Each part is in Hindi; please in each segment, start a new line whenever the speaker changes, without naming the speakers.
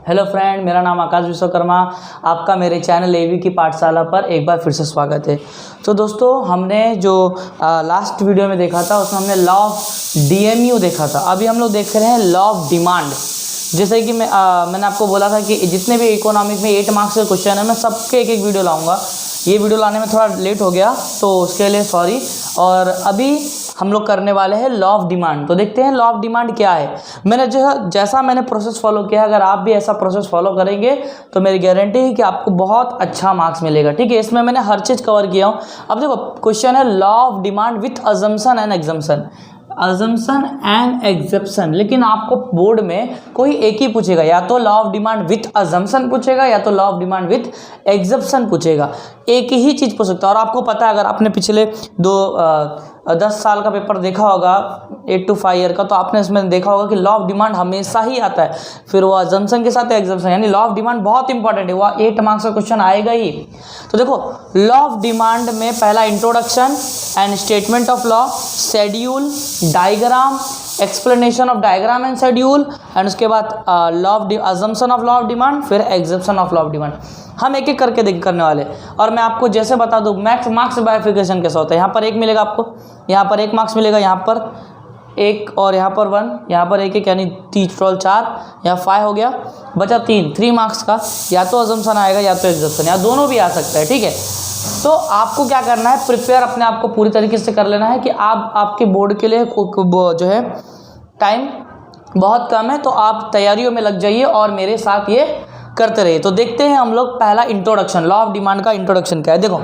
हेलो फ्रेंड, मेरा नाम आकाश विश्वकर्मा। आपका मेरे चैनल एवी की पाठशाला पर एक बार फिर से स्वागत है। तो दोस्तों, हमने जो लास्ट वीडियो में देखा था उसमें हमने लॉ ऑफ डीएमयू देखा था। अभी हम लोग देख रहे हैं लॉ ऑफ डिमांड। जैसे कि मैंने आपको बोला था कि जितने भी इकोनॉमिक में 8 मार्क्स के क्वेश्चन है मैं सबके एक एक वीडियो लाऊंगा। ये वीडियो लाने में थोड़ा लेट हो गया तो उसके लिए सॉरी। और अभी हम लोग करने वाले हैं लॉ ऑफ डिमांड। तो देखते हैं लॉ ऑफ डिमांड क्या है। मैंने जैसा मैंने प्रोसेस फॉलो किया, अगर आप भी ऐसा प्रोसेस फॉलो करेंगे तो मेरी गारंटी है कि आपको बहुत अच्छा मार्क्स मिलेगा। ठीक है, इसमें मैंने हर चीज़ कवर किया हूँ। अब देखो, क्वेश्चन है law of demand with assumption and exemption. Assumption and exemption, लेकिन आपको बोर्ड में कोई एक ही पूछेगा, या तो law of demand with assumption पूछेगा या तो law of demand with exemption पूछेगा। एक ही चीज़ पूछ सकता है। और आपको पता है, अगर आपने पिछले 10 साल का पेपर देखा होगा 8 to 5 ईयर का, तो आपने इसमें देखा होगा कि लॉ ऑफ डिमांड हमेशा ही आता है, फिर वो अजम्पशन के साथ एग्जेप्शन। यानी लॉ ऑफ डिमांड बहुत इंपॉर्टेंट है, वह 8 मार्क्स का क्वेश्चन आएगा ही। तो देखो, लॉ ऑफ डिमांड में पहला introduction and statement of law, schedule, diagram, explanation of diagram and schedule, and उसके बाद law of assumption of law of demand, फिर exception of law of demand. हम एक एक करके करने वाले। और मैं आपको जैसे बता दूं मार्क्स बाइफिकेशन कैसा होता है। यहाँ पर 1 मिलेगा आपको, यहाँ पर 1 मार्क्स मिलेगा, यहाँ पर 1 और यहाँ पर 1, यहाँ पर 1 यानी 3 टोटल 4, यहाँ 5 हो गया, बचा 3 मार्क्स का। या तो अजम्पशन आएगा या तो एग्जेप्शन, या दोनों भी आ सकता है। ठीक है, तो आपको क्या करना है, प्रिपेयर अपने आप को पूरी तरीके से कर लेना है कि आपके बोर्ड के लिए जो है टाइम बहुत कम है, तो आप तैयारियों में लग जाइए और मेरे साथ ये करते रहिए। तो देखते हैं हम लोग पहला इंट्रोडक्शन, लॉ ऑफ डिमांड का इंट्रोडक्शन क्या है। देखो,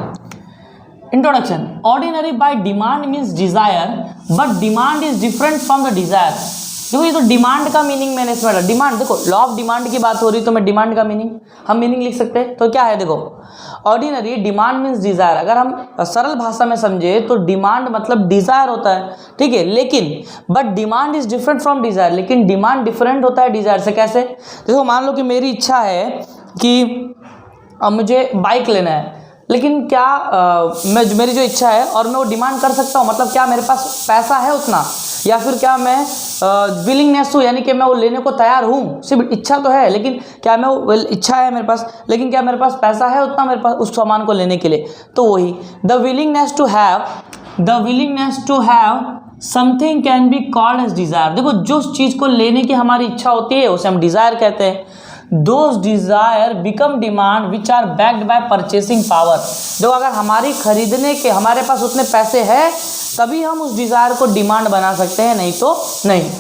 introduction, ordinary by demand means desire but demand is different from the desire. देखो, ये तो डिमांड का मीनिंग मैंने इसमें डाला। डिमांड, देखो लॉ ऑफ डिमांड की बात हो रही तो मैं डिमांड का मीनिंग हम मीनिंग लिख सकते हैं। तो क्या है, देखो, ऑर्डिनरी डिमांड मीन्स डिजायर। अगर हम सरल भाषा में समझे तो डिमांड मतलब डिजायर होता है, ठीक है, लेकिन but demand is different from Dzire, लेकिन डिमांड डिफरेंट होता है डिजायर से। कैसे? देखो, मान लो कि मेरी इच्छा है कि मुझे बाइक लेना है, लेकिन क्या मेरी जो इच्छा है और मैं वो डिमांड कर सकता हूँ, मतलब क्या मेरे पास पैसा है उतना, या फिर क्या मैं विलिंगनेस हूँ, यानी कि मैं वो लेने को तैयार हूँ। सिर्फ इच्छा तो है, लेकिन क्या मैं वो इच्छा है मेरे पास, लेकिन क्या मेरे पास पैसा है उतना मेरे पास उस सामान को लेने के लिए। तो वही the willingness to have something can be called as desire. देखो, जो चीज़ को लेने की हमारी इच्छा होती है उसे हम डिजायर कहते हैं। Those desire become demand which are backed by purchasing power। जो अगर हमारी खरीदने के हमारे पास उतने पैसे हैं तभी हम उस डिजायर को डिमांड बना सकते हैं, नहीं तो नहीं।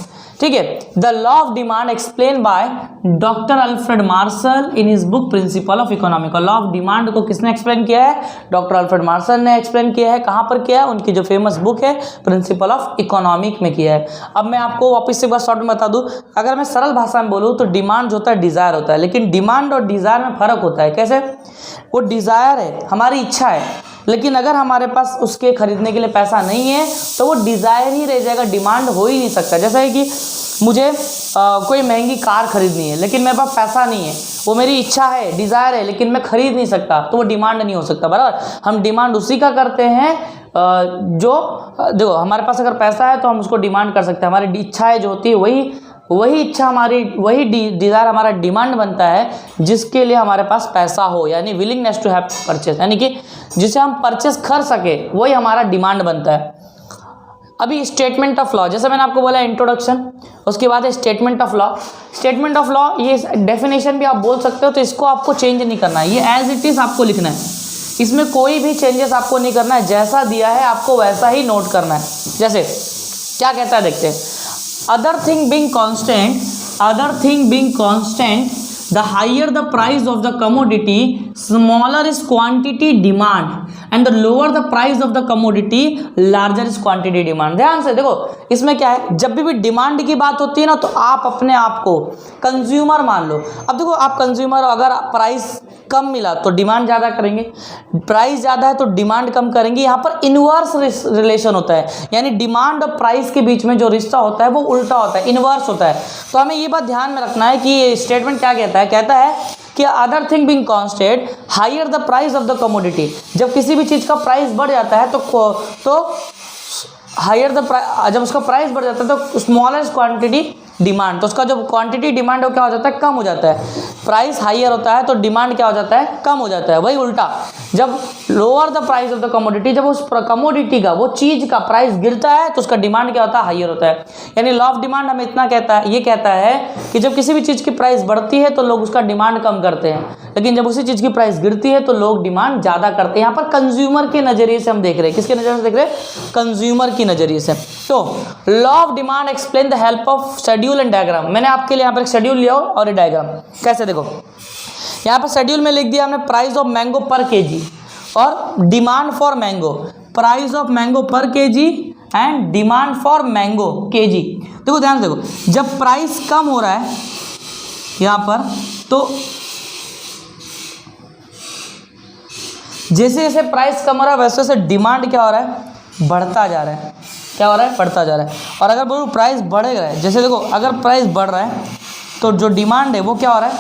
ठीक है, the law of demand explain by doctor Alfred Marshall in his book principle of economic. Law of demand को किसने एक्सप्लेन किया है? डॉक्टर अल्फ्रेड मार्शल ने एक्सप्लेन किया है। कहाँ पर किया है? उनकी जो फेमस बुक है प्रिंसिपल ऑफ इकोनॉमिक में किया है। अब मैं आपको वापस से एक बार शॉर्ट में बता दूं, अगर मैं सरल भाषा में बोलूँ तो डिमांड जो होता है डिजायर होता है, लेकिन डिमांड और डिजायर में फर्क होता है। कैसे? वो डिजायर है, हमारी इच्छा है, लेकिन अगर हमारे पास उसके खरीदने के लिए पैसा नहीं है तो वो डिज़ायर ही रह जाएगा, डिमांड हो ही नहीं सकता। जैसा है कि मुझे कोई महंगी कार खरीदनी है लेकिन मेरे पास पैसा नहीं है, वो मेरी इच्छा है, डिज़ायर है, लेकिन मैं खरीद नहीं सकता, तो वो डिमांड नहीं हो सकता। बराबर, हम डिमांड उसी का करते हैं जो देखो, हमारे पास अगर पैसा है तो हम उसको डिमांड कर सकते हैं। हमारी इच्छाएँ जो होती है वही इच्छा हमारी, वही डिज़ायर हमारा डिमांड बनता है जिसके लिए हमारे पास पैसा हो, यानी विलिंगनेस टू हैव परचेस, यानी कि जिसे हम परचेस कर सके वही हमारा डिमांड बनता है। अभी स्टेटमेंट ऑफ लॉ, जैसे मैंने आपको बोला इंट्रोडक्शन, उसके बाद है statement of law. Statement of law, ये डेफिनेशन भी आप बोल सकते हो, तो इसको आपको चेंज नहीं करना है, ये एज इट इज़ आपको लिखना है। इसमें कोई भी चेंजेस आपको नहीं करना है, जैसा दिया है आपको वैसा ही नोट करना है। जैसे क्या कहता है, देखते हैं। Other thing being constant, the higher the price of the commodity, smaller is quantity demand, and the lower the price of the commodity, larger is quantity demand। ध्यान से देखो, इसमें क्या है, जब भी डिमांड की बात होती है ना, तो आप अपने आप को कंज्यूमर मान लो। अब देखो, आप कंज्यूमर हो, अगर प्राइस कम मिला तो डिमांड ज़्यादा करेंगे, प्राइस ज़्यादा है तो डिमांड कम करेंगे। यहाँ पर इनवर्स रिलेशन होता है, यानी डिमांड और प्राइस के बीच में जो रिश्ता होता है वो उल्टा होता है, इनवर्स होता है। तो हमें ये बात ध्यान में रखना है कि ये स्टेटमेंट क्या कहता है। कहता है कि other thing being constant higher the price of the commodity. जब किसी भी चीज़ का प्राइस बढ़ जाता है तो हायर द प्राइस, जब उसका प्राइस बढ़ जाता है तो स्मॉलेस्ट क्वांटिटी डिमांड, तो उसका जो क्वांटिटी डिमांड है वो क्या हो जाता है, कम हो जाता है। प्राइस हाइयर होता है तो डिमांड क्या हो जाता है, कम हो जाता है। वही उल्टा, जब lower the price of the commodity, जब उस कमोडिटी का, वो चीज का प्राइस गिरता है तो उसका डिमांड क्या होता है, हाइयर होता है। यानी लॉ ऑफ डिमांड हमें इतना कहता है, ये कहता है कि जब किसी भी चीज की प्राइस बढ़ती है तो लोग उसका डिमांड कम करते हैं, लेकिन जब उसी चीज की प्राइस गिरती है तो लोग डिमांड ज्यादा करते हैं। यहाँ पर कंज्यूमर के नजरिए से हम देख रहे हैं, किसके नजरिए से देख रहे हैं, कंज्यूमर की नजरिए से। तो law of demand explain the help of schedule and diagram. मैंने आपके लिए यहाँ पर एक शेड्यूल लिया और ये डायग्राम कैसे, देखो यहाँ पर शेड्यूल में लिख दिया हमने price of mango per KG और demand for mango, price of mango per KG and demand for mango KG. देखो ध्यान से देखो, जब प्राइस कम हो रहा है यहाँ पर, तो जैसे जैसे प्राइस कम हो रहा है वैसे वैसे डिमांड क्या हो रहा है, बढ़ता जा रहा है। क्या हो रहा है, बढ़ता जा रहा है। और अगर बोलो प्राइस बढ़ेगा, जैसे देखो अगर प्राइस बढ़ रहा है तो जो डिमांड है वो क्या हो रहा है,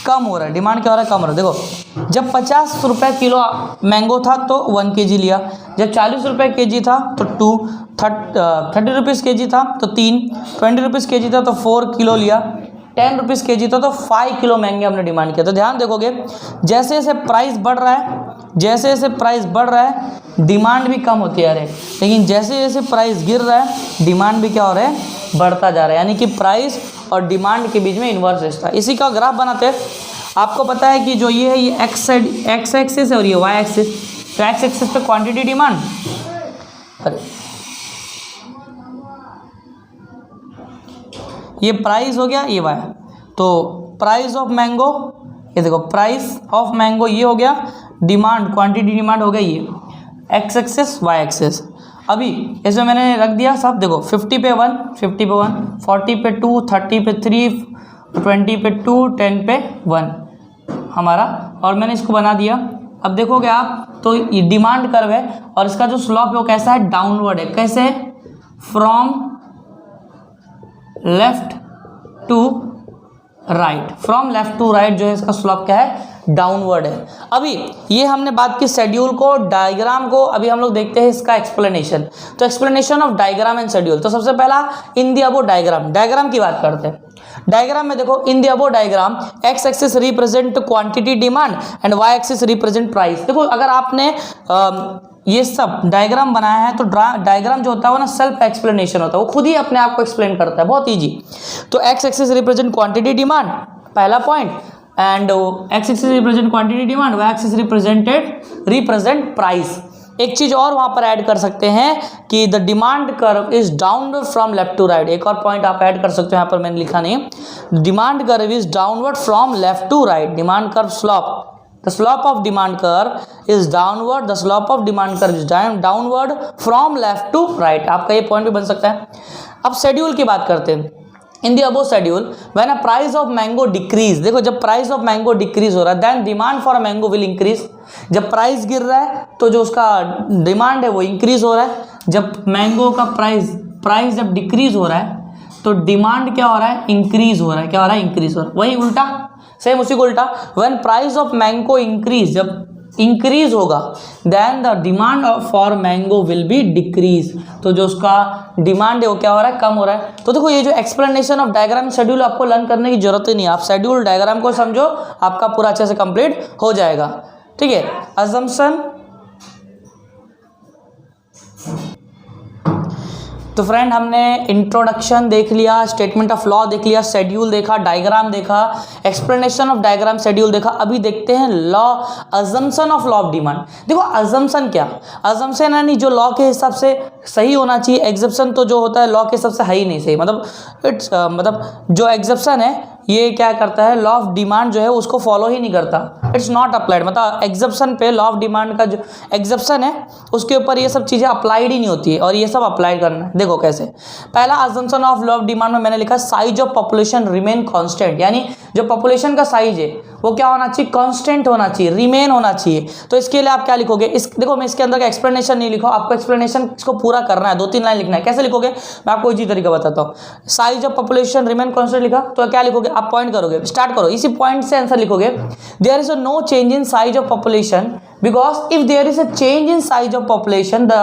कम हो रहा है। डिमांड क्या हो रहा है, कम हो रहा है। देखो जब 50 रुपये किलो मैंगो था तो 1 kg लिया, जब 40 रुपये kg था तो 2, 30 रुपीज़ kg था तो 3, 20 रुपीज़ kg था तो 4 किलो लिया, 10 रुपीज़ kg था तो 5 किलो महंगे हमने डिमांड किया। तो ध्यान देखोगे जैसे जैसे प्राइस बढ़ रहा है, जैसे जैसे प्राइस बढ़ रहा है डिमांड भी कम होती आ रही है, लेकिन जैसे जैसे प्राइस गिर रहा है डिमांड भी क्या हो रहा है, बढ़ता जा रहा है। यानी कि प्राइस और डिमांड के बीच में इन्वर्स रिश्ता। इसी का ग्राफ बनाते हैं। आपको पता है कि जो ये है ये एक्स एक्सिस है और ये वाई एक्सिस। तो एक्स एक्सिस पे क्वांटिटी डिमांड, ये प्राइस हो गया, ये वाई। तो प्राइस ऑफ मैंगो, ये देखो प्राइस ऑफ मैंगो ये हो गया, डिमांड क्वांटिटी डिमांड हो गया ये एक्स एक्सिस वाई एक्सिस। अभी इसमें मैंने रख दिया सब, देखो 50 पे 1, 50 पे 1, 40 पे 2, 30 पे 3, 20 पे 2, 10 पे 1 हमारा, और मैंने इसको बना दिया। अब देखोगे आप तो ये डिमांड कर्व है और इसका जो स्लोप है वो कैसा है, डाउनवर्ड है। कैसे है, from left to right, from left to right जो है इसका स्लोप क्या है, डाउनवर्ड है। अभी ये हमने बात की शेड्यूल को, डायग्राम को। अभी हम लोग देखते हैं इसका एक्सप्लेनेशन। तो explanation of diagram and schedule. तो सबसे पहला in the above diagram, diagram की बात करते हैं। डायग्राम में देखो in the above diagram X axis represent quantity demand and Y axis represent price. देखो अगर आपने ये सब डायग्राम बनाया है तो डायग्राम जो होता है वो ना सेल्फ एक्सप्लेनेशन होता है, वो खुद ही अपने आप को एक्सप्लेन करता है, बहुत ईजी। तो X axis represent quantity demand, पहला point, and X axis represent quantity demand, Y axis represent price. एक चीज और वहां पर ऐड कर सकते हैं कि the demand curve is downward from left to right. एक और पॉइंट आप ऐड कर सकते हो, यहाँ पर मैंने लिखा नहीं, demand curve is downward from left to right. Demand curve slope, the slope of demand curve is downward, the slope of demand curve is downward from left to right। आपका ये पॉइंट भी बन सकता है। अब शेड्यूल की बात करते हैं। In the above schedule when a price of mango decrease, देखो जब प्राइस ऑफ मैंगो डिक्रीज हो रहा है then demand for mango will increase. जब प्राइस गिर रहा है तो जो उसका डिमांड है वो इंक्रीज हो रहा है। जब मैंगो का प्राइस जब डिक्रीज हो रहा है तो डिमांड क्या हो रहा है, इंक्रीज हो रहा है। क्या हो रहा है, इंक्रीज हो रहा है। वही उल्टा, सेम उसी को उल्टा, when price of mango increase, जब इंक्रीज होगा then the demand for mango will be decrease. तो जो उसका डिमांड है वो क्या हो रहा है, कम हो रहा है। तो देखो ये जो एक्सप्लेनेशन ऑफ डायग्राम शेड्यूल आपको लर्न करने की जरूरत ही नहीं है। आप शेड्यूल डायग्राम को समझो, आपका पूरा अच्छे से कंप्लीट हो जाएगा। ठीक है, अजम्पशन। तो फ्रेंड हमने इंट्रोडक्शन देख लिया, स्टेटमेंट ऑफ लॉ देख लिया, शेड्यूल देखा, डायग्राम देखा, एक्सप्लेनेशन ऑफ डायग्राम शेड्यूल देखा। अभी देखते हैं law, assumption of law of demand. देखो अजम्पशन क्या, अजम्पशन यानी जो लॉ के हिसाब से सही होना चाहिए, एग्जेप्शन तो जो होता है लॉ के हिसाब से है ही नहीं सही। मतलब जो एग्जेप्शन है ये क्या करता है, लॉ ऑफ डिमांड जो है उसको फॉलो ही नहीं करता, इट्स नॉट अप्लाइड। मतलब एग्जेप्शन पे लॉ ऑफ डिमांड का जो एग्जेप्शन है उसके ऊपर ये सब चीज़ें अप्लाइड ही नहीं होती है, और ये सब अप्लाई करना है। देखो कैसे, पहला assumption of law of demand में मैंने लिखा size of population remain constant, यानी जो पॉपुलेशन का साइज है वो क्या होना चाहिए, कांस्टेंट होना चाहिए, रिमेन होना चाहिए। तो इसके लिए आप क्या लिखोगे, देखो मैं इसके अंदर का एक्सप्लेनेशन नहीं लिखा, आपको एक्सप्लेनेशन इसको पूरा करना है, 2-3 लाइन लिखना है। कैसे लिखोगे मैं आपको इजी तरीका बताता हूँ। Size of population remain constant लिखा तो क्या लिखोगे, आप पॉइंट करोगे, स्टार्ट करो, इसी पॉइंट से आंसर लिखोगे। There is no change in size of population because if there is a change in size of population the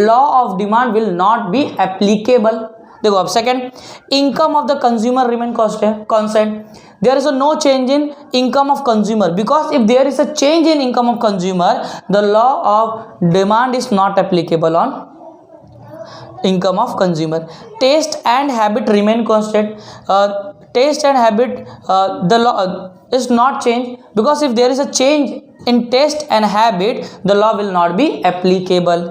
law of demand will not be applicable। देखो अब second, income of the consumer remain constant, there is a no change in income of consumer, because if there is a change in income of consumer, the law of demand is not applicable on income of consumer. Taste and habit remain constant. Taste and habit, the law is not changed, because if there is a change in taste and habit, the law will not be applicable.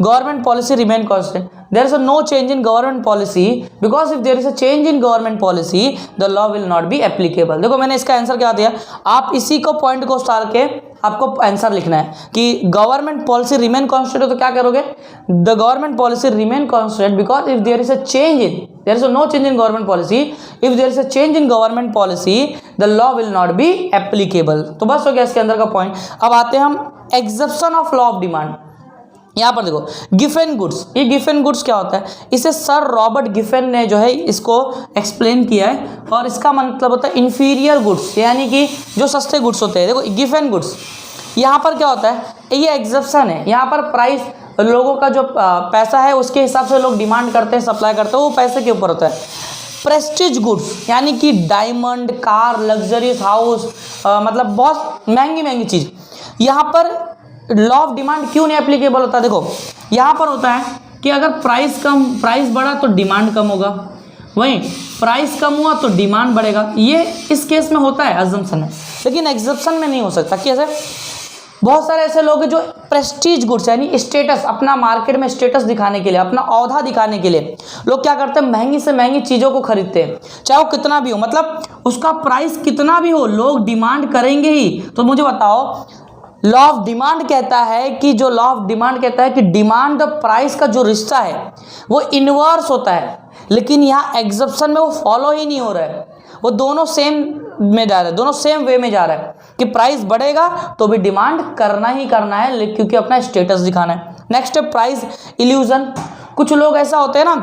Government policy remain constant. There is a no change in government policy, because if there is a change in government policy, the law will not be applicable. देखो मैंने इसका आंसर क्या दिया, आप इसी को पॉइंट को स्टार के आपको आंसर लिखना है कि गवर्नमेंट पॉलिसी रिमेन कांस्टेंट हो, तो क्या करोगे, the government policy remain constant because if there is a change in, there is no change in government policy, if there is a change in government policy, the law will not be applicable. तो बस हो गया इसके अंदर का पॉइंट। अब आते हैं हम exception of law of demand. यहाँ पर देखो गिफेन गुड्स, ये गिफेन गुड्स क्या होता है, इसे सर रॉबर्ट गिफेन ने जो है इसको एक्सप्लेन किया है, और इसका मतलब होता है इंफीरियर गुड्स, यानी कि जो सस्ते गुड्स होते हैं। देखो गिफेन गुड्स, यहाँ पर क्या होता है, ये एग्जेप्शन है, यहाँ पर प्राइस लोगों का जो पैसा है उसके हिसाब से लोग डिमांड करते हैं, सप्लाई करते हैं, वो पैसे के ऊपर होता है। प्रेस्टीज गुड्स यानी कि डायमंड, कार, लग्जरियस हाउस, मतलब बहुत महंगी महंगी चीज़, यहाँ पर लॉ ऑफ डिमांड क्यों नहीं एप्लीकेबल होता। देखो यहाँ पर होता है कि अगर प्राइस बढ़ा तो डिमांड कम होगा, वहीं प्राइस कम हुआ तो डिमांड बढ़ेगा, ये इस केस में होता है, अजम्पशन है, लेकिन एग्जेप्शन में नहीं हो सकता। कैसे, बहुत सारे ऐसे लोग हैं जो प्रेस्टीज गुड्स यानी स्टेटस, अपना मार्केट में स्टेटस दिखाने के लिए, अपना औधा दिखाने के लिए लोग क्या करते हैं, महंगी से महंगी चीज़ों को खरीदते हैं, चाहे वो कितना भी हो, मतलब उसका प्राइस कितना भी हो, लोग डिमांड करेंगे ही। तो मुझे बताओ, लॉ ऑफ डिमांड कहता है कि जो लॉ ऑफ डिमांड कहता है कि डिमांड और प्राइस का जो रिश्ता है वो इनवर्स होता है, लेकिन यहाँ एग्जेप्शन में वो फॉलो ही नहीं हो रहा है, वो दोनों सेम में जा रहा है, दोनों सेम वे में जा रहा है कि प्राइस बढ़ेगा तो भी डिमांड करना ही करना है, क्योंकि अपना स्टेटस दिखाना है। नेक्स्ट है प्राइस इल्यूजन। कुछ लोग ऐसा होते हैं ना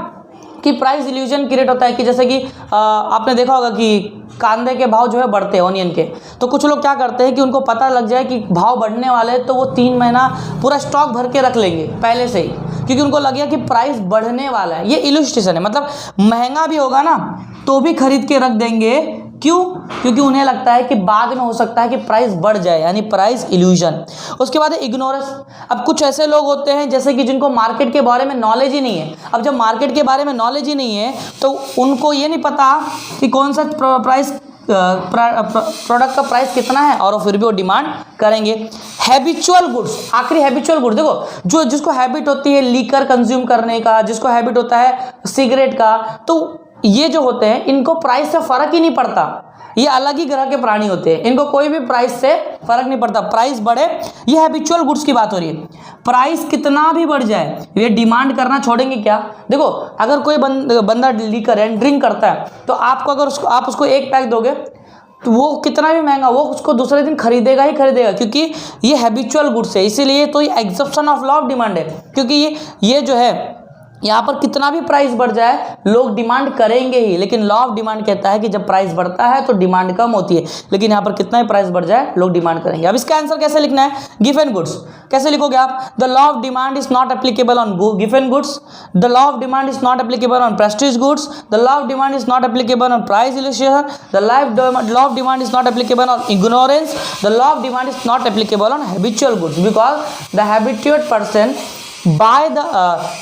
कि प्राइस इल्यूजन क्रिएट होता है कि जैसे कि आपने देखा होगा कि कांदे के भाव जो है बढ़ते हैं, ऑनियन के, तो कुछ लोग क्या करते हैं कि उनको पता लग जाए कि भाव बढ़ने वाले हैं, तो वो 3 महीना पूरा स्टॉक भर के रख लेंगे पहले से ही, क्योंकि उनको लग गया कि प्राइस बढ़ने वाला है। ये इलस्ट्रेशन है, मतलब महंगा भी होगा ना तो भी खरीद के रख देंगे, क्यों, क्योंकि उन्हें लगता है कि बाद में हो सकता है कि प्राइस बढ़ जाए, यानी प्राइस इल्यूजन। उसके बाद है इग्नोरेंस। अब कुछ ऐसे लोग होते हैं जैसे कि जिनको मार्केट के बारे में नॉलेज ही नहीं है। अब जब मार्केट के बारे में नॉलेज ही नहीं है तो उनको ये नहीं पता कि कौन सा प्रोडक्ट का प्राइस कितना है, और फिर भी वो डिमांड करेंगे। हैबिचुअल गुड्स, आखिरी हैबिचुअल गुड्स, देखो जिसको हैबिट होती है लीकर कंज्यूम करने का, जिसको हैबिट होता है सिगरेट का, तो ये जो होते हैं इनको प्राइस से फर्क ही नहीं पड़ता, ये अलग ही ग्रह के प्राणी होते हैं, इनको कोई भी प्राइस से फर्क नहीं पड़ता, प्राइस बढ़े, ये हैबिचुअल गुड्स की बात हो रही है। प्राइस कितना भी बढ़ जाए ये डिमांड करना छोड़ेंगे क्या। देखो अगर कोई बंदा लीकर है, ड्रिंक करता है, तो आपको अगर आप उसको एक पैक दोगे तो वो कितना भी महंगा वो उसको दूसरे दिन खरीदेगा ही खरीदेगा, क्योंकि ये हैबिचुअल गुड्स है। इसीलिए तो ये exemption of law of demand है, क्योंकि ये जो है यहाँ पर कितना भी प्राइस बढ़ जाए लोग डिमांड करेंगे ही, लेकिन लॉ ऑफ डिमांड कहता है कि जब प्राइस बढ़ता है तो डिमांड कम होती है, लेकिन यहाँ पर कितना भी प्राइस बढ़ जाए लोग डिमांड करेंगे। अब इसका आंसर कैसे लिखना है, गिवन गुड्स कैसे लिखोगे आप, the law of demand is not applicable on given goods, the law of demand is not applicable on prestige goods, the law of demand is not applicable on price illusion, the law of demand is not applicable on ignorance, the law of demand is not applicable on habitual goods, because the habitual person buy the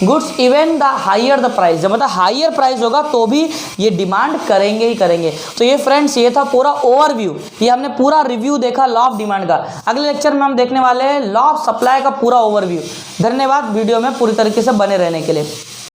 goods even the higher the price, जब मतलब हायर प्राइस होगा तो भी ये डिमांड करेंगे ही करेंगे। तो ये फ्रेंड्स ये था पूरा ओवरव्यू, ये हमने पूरा रिव्यू देखा लॉ ऑफ डिमांड का। अगले लेक्चर में हम देखने वाले हैं लॉ ऑफ सप्लाई का पूरा ओवरव्यू। धन्यवाद वीडियो में पूरी तरीके से बने रहने के लिए।